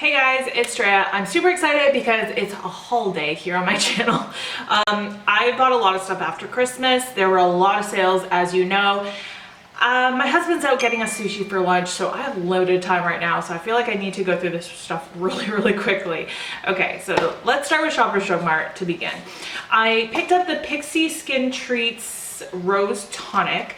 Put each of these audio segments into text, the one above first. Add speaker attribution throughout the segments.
Speaker 1: Hey guys, it's Andrea. I'm super excited because it's a haul day here on my channel. I bought a lot of stuff after Christmas. There were a lot of sales, as you know. My husband's out getting us sushi for lunch, so I have loaded time right now, so I feel like I need to go through this stuff really quickly. Okay, so let's start with Shoppers Drug Mart to begin. I picked up the Pixie Skin Treats Rose Tonic.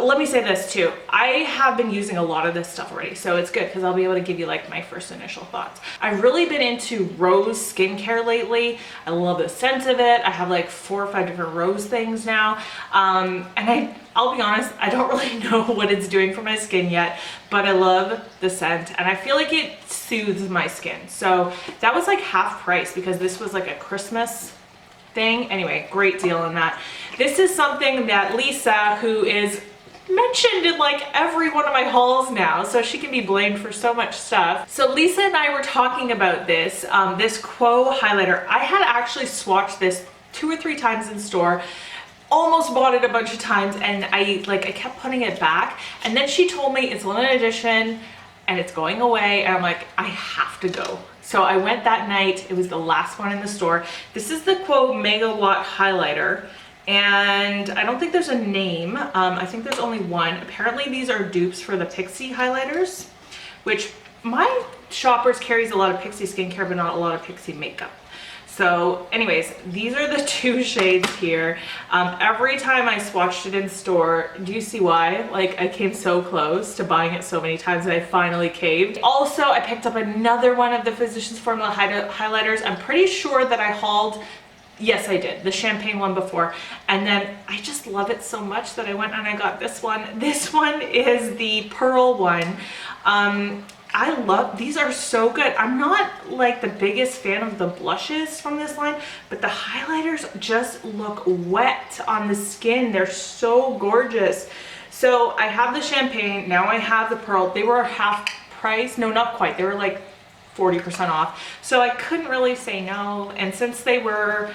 Speaker 1: Let me say this too, I have been using a lot of this stuff already, so it's good because I'll be able to give you like my first initial thoughts. I've really been into rose skincare lately. I love the scent of it. I have like 4 or 5 different rose things now, and I'll be honest, I don't really know what it's doing for my skin yet, but I love the scent and I feel like it soothes my skin. So that was like half price because this was like a Christmas thing. Anyway, great deal on that. This is something that Lisa, who is mentioned in like every one of my hauls now, so she can be blamed for so much stuff. So Lisa and I were talking about this this Faux highlighter. I had actually swatched this 2 or 3 times in store, almost bought it a bunch of times, and I kept putting it back, and then she told me it's limited edition and it's going away, and I'm like, I have to go. So I went that night. It was the last one in the store. This is the Faux Mega Watt highlighter, and I don't think there's a name. I think there's only one. Apparently these are dupes for the Pixie highlighters, which my Shoppers carries a lot of Pixie skincare but not a lot of Pixie makeup. So anyways, these are the 2 shades here. Every time I swatched it in store, do you see why? Like, I came so close to buying it so many times that I finally caved. Also, I picked up another one of the Physicians Formula highlighters. I'm pretty sure that I hauled, yes I did, the champagne one before, and then I just love it so much that I went and I got this one. This one is the pearl one. I love, these are so good. I'm not like the biggest fan of the blushes from this line, but the highlighters just look wet on the skin. They're so gorgeous. So I have the champagne, now I have the pearl. They were half price, no, not quite, they were like 40% off, so I couldn't really say no. And since they were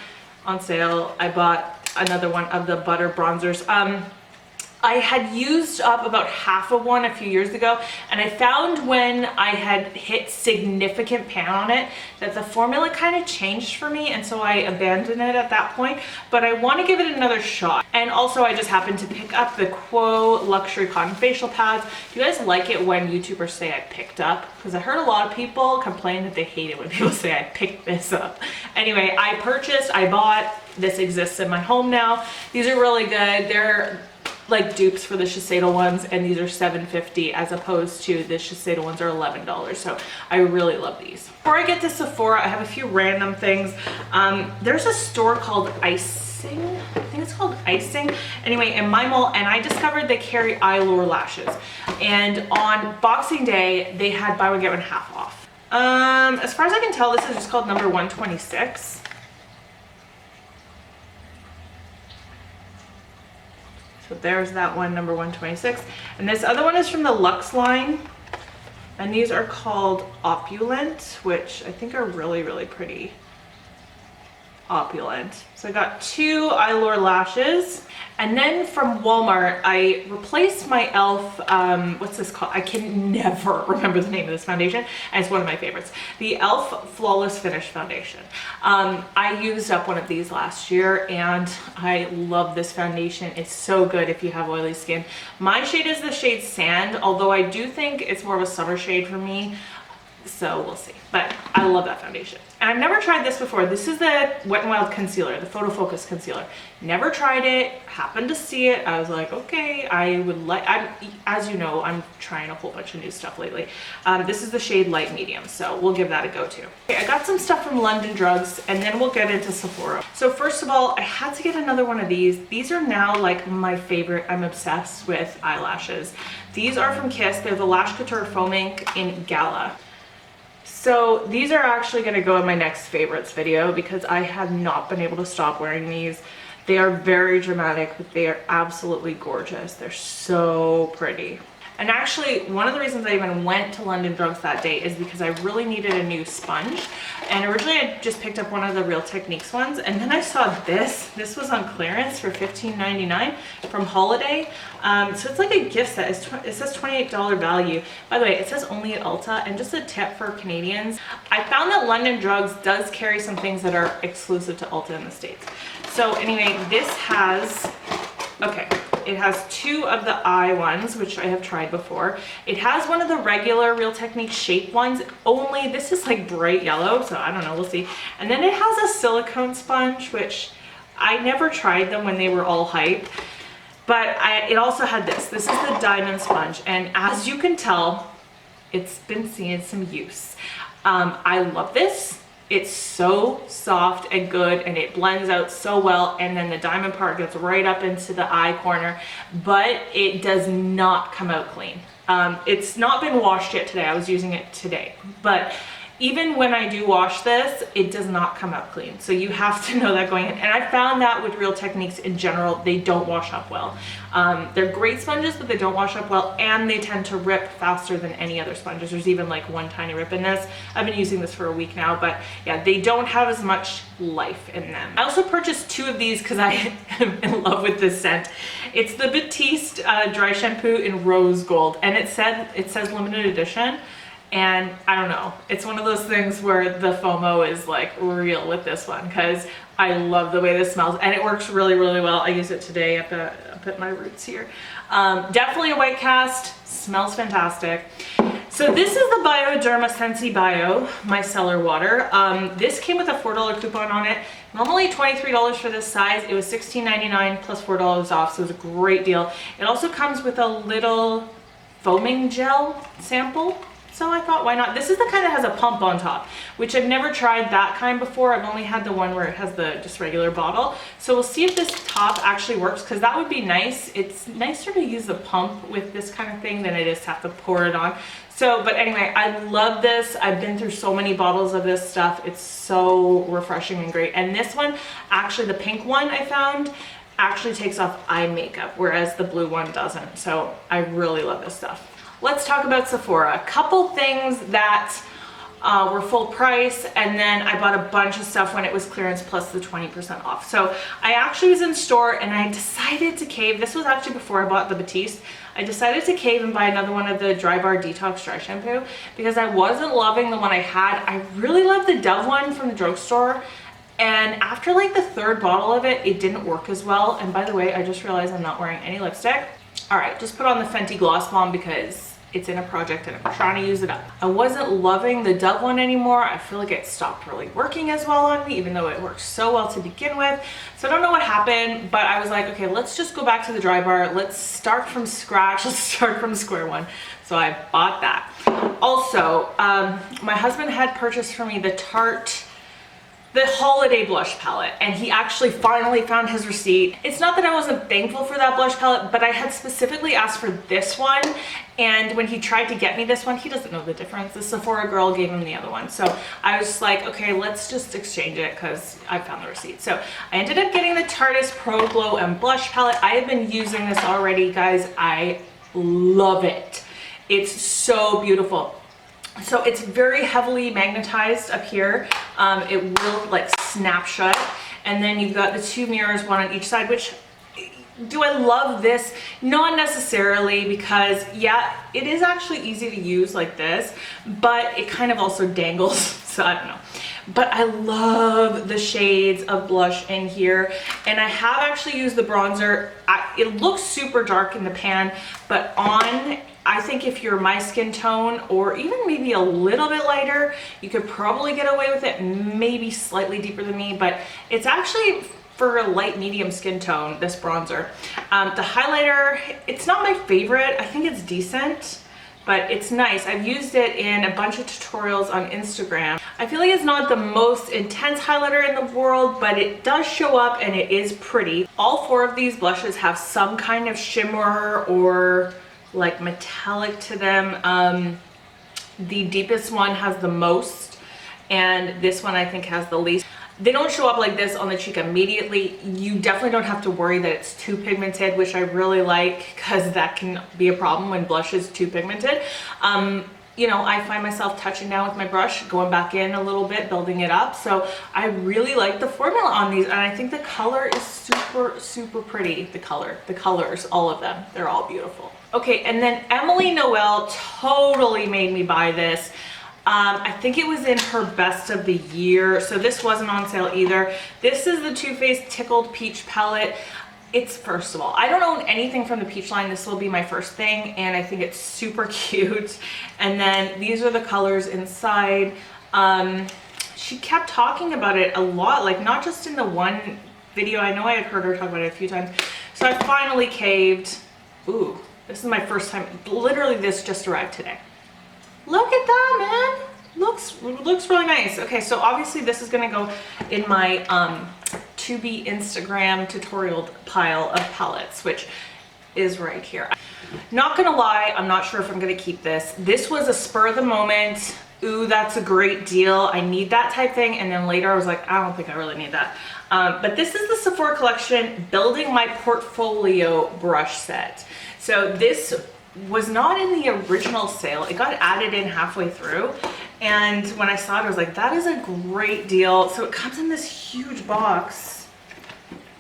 Speaker 1: on sale, I bought another one of the butter bronzers. I had used up about half of one a few years ago, and I found when I had hit significant pan on it that the formula kind of changed for me, and so I abandoned it at that point, but I want to give it another shot. And also I just happened to pick up the Faux Luxury Cotton Facial Pads. Do you guys like it when YouTubers say I picked up? Because I heard a lot of people complain that they hate it when people say I picked this up. Anyway, I bought, this exists in my home now. These are really good. They're like dupes for the Shiseido ones, and these are $7.50 as opposed to the Shiseido ones are $11. So I really love these. Before I get to Sephora, I have a few random things. There's a store called Icing. I think it's called Icing. Anyway, in my mall, and I discovered they carry eyelure lashes. And on Boxing Day, they had buy one get one half off. As far as I can tell, this is just called number 126. So there's that one, number 126. And this other one is from the Luxe line. And these are called Opulent, which I think are really pretty. Opulent. So I got 2 eyelure lashes. And then from Walmart, I replaced my e.l.f. What's this called? I can never remember the name of this foundation, and it's one of my favorites. The e.l.f. Flawless Finish Foundation. I used up one of these last year, and I love this foundation. It's so good if you have oily skin. My shade is the shade Sand, although I do think it's more of a summer shade for me. So we'll see, but I love that foundation. And I've never tried this before. This is the Wet n Wild concealer, the Photo Focus concealer. Never tried it, happened to see it. I was like, okay, I would like, as you know, I'm trying a whole bunch of new stuff lately. This is the shade Light Medium, so we'll give that a go too. Okay, I got some stuff from London Drugs, and then we'll get into Sephora. So first of all, I had to get another one of these. These are now like my favorite. I'm obsessed with eyelashes. These are from Kiss. They're the Lash Couture Faux Mink in Gala. So these are actually going to go in my next favorites video because I have not been able to stop wearing these. They are very dramatic, but they are absolutely gorgeous. They're so pretty. And actually, one of the reasons I even went to London Drugs that day is because I really needed a new sponge. And originally I just picked up one of the Real Techniques ones, and then I saw this. This was on clearance for $15.99 from Holiday. So it's like a gift set. It says $28 value. By the way, it says only at Ulta. And just a tip for Canadians, I found that London Drugs does carry some things that are exclusive to Ulta in the States. So anyway, this has, okay, it has two of the eye ones, which I have tried before. It has one of the regular Real Techniques shape ones, only this is like bright yellow, so I don't know, we'll see. And then it has a silicone sponge, which I never tried them when they were all hype. But it also had this. This is the diamond sponge, and as you can tell, it's been seeing some use. I love this. It's so soft and good, and it blends out so well, and then the diamond part gets right up into the eye corner, but it does not come out clean. It's not been washed yet today. I was using it today, but even when I do wash this, it does not come out clean. So you have to know that going in. And I found that with Real Techniques in general, they don't wash up well. They're great sponges, but they don't wash up well, and they tend to rip faster than any other sponges. There's even like one tiny rip in this. I've been using this for a week now, but yeah, they don't have as much life in them. I also purchased two of these because I am in love with this scent. It's the Batiste dry shampoo in rose gold, and it says limited edition. And I don't know, it's one of those things where the FOMO is like real with this one, because I love the way this smells, and it works really, really well. I use it today up at my roots here. Definitely a white cast, smells fantastic. So this is the Bioderma Sensi Bio micellar water. This came with a $4 coupon on it. Normally $23 for this size. It was $16.99 plus $4 off, so it was a great deal. It also comes with a little foaming gel sample. So I thought, why not? This is the kind that has a pump on top, which I've never tried that kind before. I've only had the one where it has the just regular bottle. So we'll see if this top actually works, because that would be nice. It's nicer to use the pump with this kind of thing than it is to have to pour it on. So, but anyway, I love this. I've been through so many bottles of this stuff. It's so refreshing and great. And this one, actually the pink one I found, actually takes off eye makeup, whereas the blue one doesn't. So I really love this stuff. Let's talk about Sephora. A couple things that were full price, and then I bought a bunch of stuff when it was clearance plus the 20% off. So I actually was in store and I decided to cave. This was actually before I bought the Batiste. I decided to cave and buy another one of the Dry Bar Detox Dry Shampoo because I wasn't loving the one I had. I really loved the Dove one from the drugstore. And after like the third bottle of it, it didn't work as well. And by the way, I just realized I'm not wearing any lipstick. All right, just put on the Fenty Gloss Bomb because it's in a project and I'm trying to use it up. I wasn't loving the Dove one anymore. I feel like it stopped really working as well on me, even though it worked so well to begin with. So I don't know what happened, but I was like, okay, let's just go back to the Dry Bar. Let's start from scratch. Let's start from square one. So I bought that. Also, my husband had purchased for me the holiday blush palette, and he actually finally found his receipt. It's not that I wasn't thankful for that blush palette, but I had specifically asked for this one, and when he tried to get me this one, he doesn't know the difference. The Sephora girl gave him the other one. So I was just like, okay, let's just exchange it because I found the receipt. So I ended up getting the Tarteist Pro Glow and Blush palette. I have been using this already, guys. I love it. It's so beautiful. So it's very heavily magnetized up here. It will like snap shut. And then you've got the two mirrors, one on each side, which, do I love this? Not necessarily, because yeah, it is actually easy to use like this, but it kind of also dangles. So I don't know. But I love the shades of blush in here. And I have actually used the bronzer. It looks super dark in the pan, but on, I think if you're my skin tone or even maybe a little bit lighter, you could probably get away with it, maybe slightly deeper than me, but it's actually for a light medium skin tone, this bronzer. The highlighter, it's not my favorite. I think it's decent, but it's nice. I've used it in a bunch of tutorials on Instagram. I feel like it's not the most intense highlighter in the world, but it does show up and it is pretty. All four of these blushes have some kind of shimmer or like metallic to them. The deepest one has the most, and this one I think has the least. They don't show up like this on the cheek immediately. You definitely don't have to worry that it's too pigmented, which I really like because that can be a problem when blush is too pigmented. You know, I find myself touching down with my brush, going back in a little bit, building it up. So I really like the formula on these, and I think the color is super, super pretty. The colors, all of them, they're all beautiful. Okay, and then Emily Noel totally made me buy this. I think it was in her best of the year, so this wasn't on sale either. This is the Too Faced Tickled Peach Palette. It's, first of all, I don't own anything from the Peach line. This will be my first thing, and I think it's super cute. And then these are the colors inside. She kept talking about it a lot, like not just in the one video. I know I had heard her talk about it a few times. So I finally caved. Ooh, this is my first time. Literally, this just arrived today. Look at that, man. Looks really nice. Okay, so obviously this is gonna go in my to be Instagram tutorial pile of palettes, which is right here. Not gonna lie, I'm not sure if I'm gonna keep this. This was a spur of the moment. Ooh, that's a great deal. I need that type thing. And then later I was like, I don't think I really need that. But this is the Sephora collection, Building My Portfolio brush set. So this was not in the original sale. It got added in halfway through. And when I saw it, I was like, that is a great deal. So it comes in this huge box.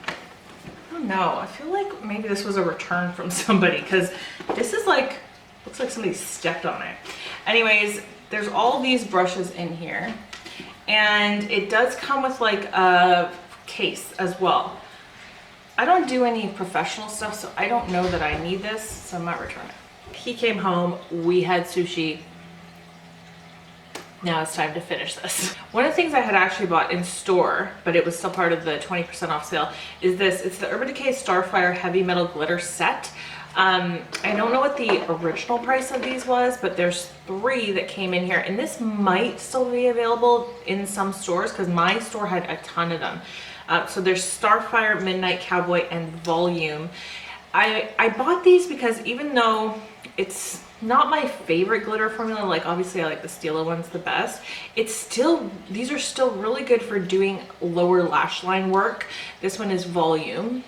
Speaker 1: I don't know. I feel like maybe this was a return from somebody because this is like, looks like somebody stepped on it. Anyways, there's all these brushes in here. And it does come with like a case as well. I don't do any professional stuff, so I don't know that I need this, so I might return it. He came home, we had sushi. Now it's time to finish this. One of the things I had actually bought in store, but it was still part of the 20% off sale, is this. It's the Urban Decay Starfire Heavy Metal Glitter Set. I don't know what the original price of these was, but there's 3 that came in here, and this might still be available in some stores because my store had a ton of them. So there's Starfire, Midnight Cowboy, and Volume. I bought these because even though it's not my favorite glitter formula, like obviously I like the Stila ones the best, it's still, these are still really good for doing lower lash line work. This one is Volume.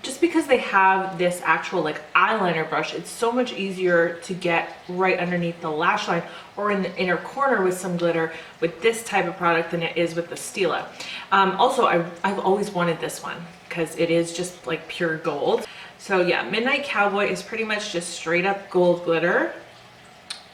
Speaker 1: Just because they have this actual like eyeliner brush, it's so much easier to get right underneath the lash line or in the inner corner with some glitter with this type of product than it is with the Stila. Also, I've always wanted this one because it is just like pure gold. So yeah, Midnight Cowboy is pretty much just straight up gold glitter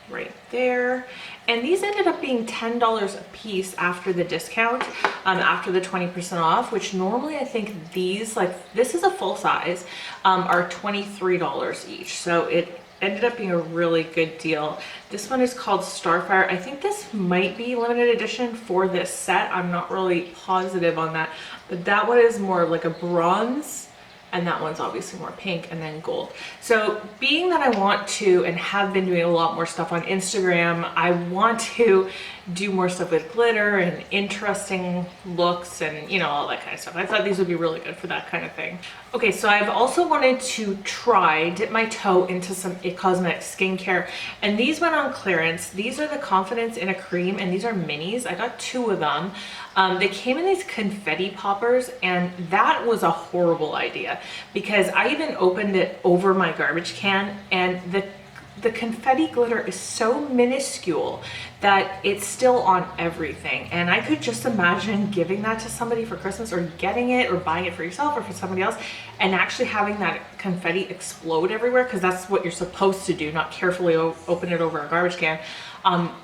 Speaker 1: right there. And these ended up being $10 a piece after the discount, after the 20% off, which normally I think these, like this is a full size, are $23 each. So it ended up being a really good deal. This one is called Starfire. I think this might be limited edition for this set. I'm not really positive on that, but that one is more of like a bronze. And that one's obviously more pink and then gold. So being that I want to and have been doing a lot more stuff on Instagram, I want to do more stuff with glitter and interesting looks and you know, all that kind of stuff. I thought these would be really good for that kind of thing. Okay, so I've also wanted to dip my toe into some It Cosmetics skincare, and these went on clearance. These are the Confidence in a Cream, and these are minis. I got 2 of them. They came in these confetti poppers, and that was a horrible idea because I even opened it over my garbage can, and the confetti glitter is so minuscule that it's still on everything. And I could just imagine giving that to somebody for Christmas, or getting it or buying it for yourself or for somebody else, and actually having that confetti explode everywhere, because that's what you're supposed to do, not carefully open it over a garbage can.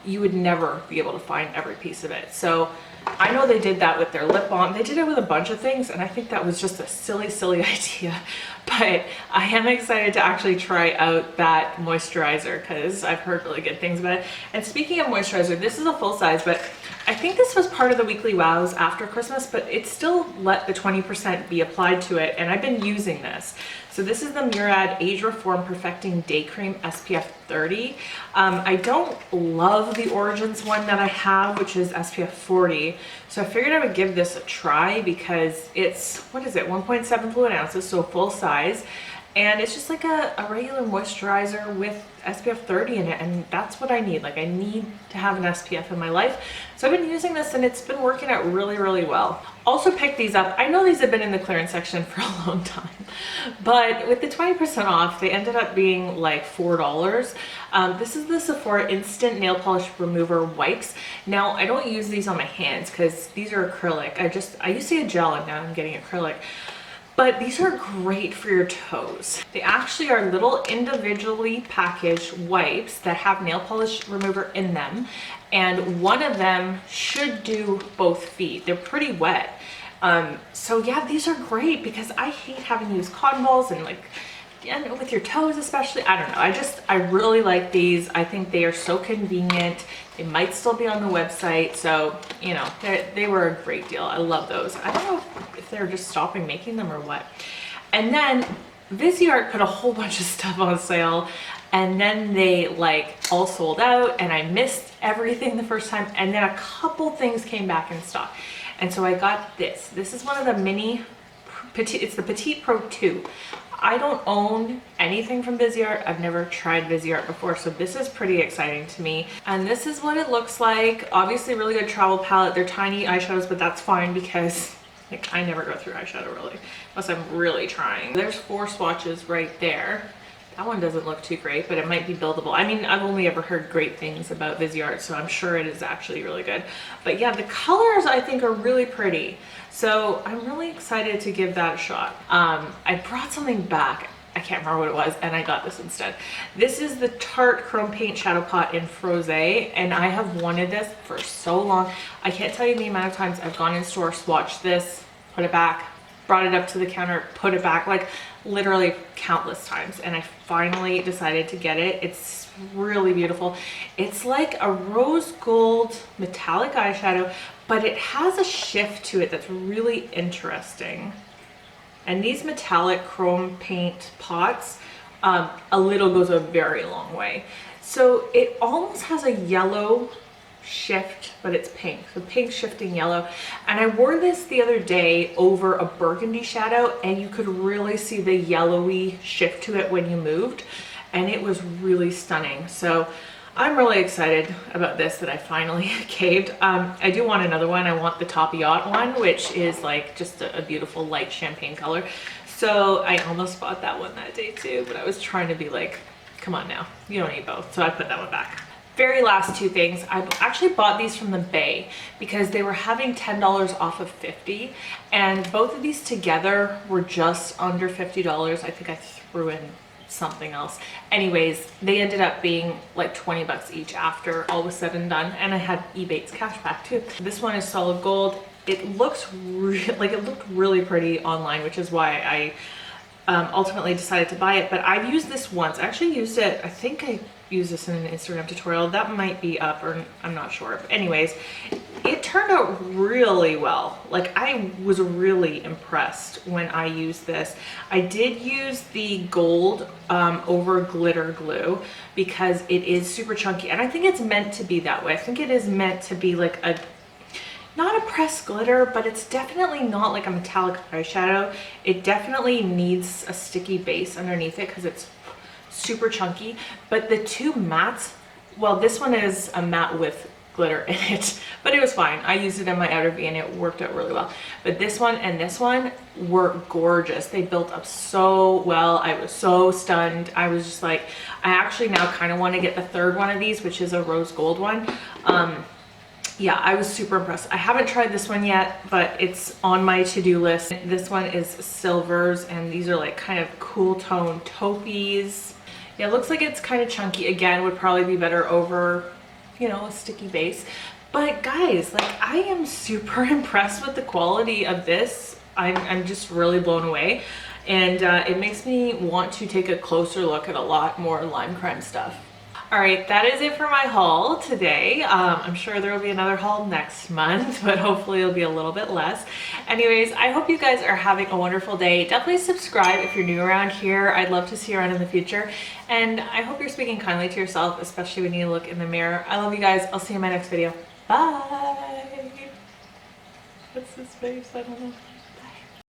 Speaker 1: You would never be able to find every piece of it. So I know they did that with their lip balm. They did it with a bunch of things, and I think that was just a silly, silly idea. But I am excited to actually try out that moisturizer because I've heard really good things about it. And speaking of moisturizer, this is a full size, but I think this was part of the weekly wows after Christmas, but it still let the 20% be applied to it, and I've been using this. So this is the Murad Age Reform Perfecting Day Cream SPF 30. I don't love the Origins one that I have, which is SPF 40. So I figured I would give this a try because it's, what is it, 1.7 fluid ounces, so full size. and it's just like a regular moisturizer with SPF 30 in it, and that's what I need. Like, I need to have an SPF in my life. So I've been using this and it's been working out really, really well. Also picked these up. I know these have been in the clearance section for a long time, but with the 20% off, they ended up being like $4. This is the Sephora Instant Nail Polish Remover Wipes. Now, I don't use these on my hands because these are acrylic. I used to get gel and now I'm getting acrylic. But these are great for your toes. They actually are little individually packaged wipes that have nail polish remover in them. And one of them should do both feet. They're pretty wet. So yeah, these are great because I hate having to use cotton balls and like, and with your toes especially. I don't know. I really like these. I think they are so convenient. They might still be on the website. So, you know, they were a great deal. I love those. I don't know if they're just stopping making them or what. And then Viseart put a whole bunch of stuff on sale, and then they like all sold out, and I missed everything the first time. And then a couple things came back in stock. And so I got this. This is one of the mini petite, it's the Petite Pro 2. I don't own anything from Viseart. I've never tried Viseart before, so this is pretty exciting to me. And this is what it looks like. Obviously, really good travel palette. They're tiny eyeshadows, but that's fine because like I never go through eyeshadow really, unless I'm really trying. There's 4 swatches right there. That one doesn't look too great, but it might be buildable. I mean, I've only ever heard great things about Viseart, so I'm sure it is actually really good. But yeah, the colors I think are really pretty. So I'm really excited to give that a shot. I brought something back. I can't remember what it was, and I got this instead. This is the Tarte Chrome Paint Shadow Pot in Faux, and I have wanted this for so long. I can't tell you the amount of times I've gone in store, swatched this, put it back, brought it up to the counter, put it back, like literally countless times, and I finally decided to get it. It's really beautiful. It's like a rose gold metallic eyeshadow, but it has a shift to it that's really interesting. And these metallic chrome paint pots, a little goes a very long way. So it almost has a yellow shift, but it's pink, so pink shifting yellow. And I wore this the other day over a burgundy shadow, and you could really see the yellowy shift to it when you moved, and it was really stunning. So I'm really excited about this, that I finally caved. I do want another one. I want the Top Yacht one, which is like just a beautiful light champagne color. So I almost bought that one that day too, but I was trying to be like, come on now, you don't need both. So I put that one back. Very last 2 things. I actually bought these from the Bay because they were having $10 off of 50, and both of these together were just under $50. I think I threw in something else. Anyways, they ended up being like 20 bucks each after all was said and done, and I had Ebates cash back too. This one is solid gold. It looks like it looked really pretty online, which is why I ultimately decided to buy it. But I've used this once. I actually used it, I think I used this in an Instagram tutorial. That might be up, or I'm not sure. But anyways, it turned out really well. Like, I was really impressed when I used this. I did use the gold over glitter glue because it is super chunky, and I think it's meant to be that way. I think it is meant to be like a, not a pressed glitter, but it's definitely not like a metallic eyeshadow. It definitely needs a sticky base underneath it because it's super chunky. But the 2 mattes, well, this one is a matte with glitter in it, but it was fine. I used it in my outer V and it worked out really well. But this one and this one were gorgeous. They built up so well. I was so stunned. I was just like, I actually now kind of want to get the 3rd one of these, which is a rose gold one. Yeah, I was super impressed. I haven't tried this one yet, but it's on my to-do list. This one is silvers, and these are like kind of cool tone taupees. Yeah, it looks like it's kind of chunky. Again, would probably be better over, you know, a sticky base. But guys, like, I am super impressed with the quality of this. I'm just really blown away. And it makes me want to take a closer look at a lot more lime crime stuff. All right, that is it for my haul today. I'm sure there will be another haul next month, but hopefully it'll be a little bit less. Anyways, I hope you guys are having a wonderful day. Definitely subscribe if you're new around here. I'd love to see you around in the future. And I hope you're speaking kindly to yourself, especially when you look in the mirror. I love you guys. I'll see you in my next video. Bye. What's this face? I don't know.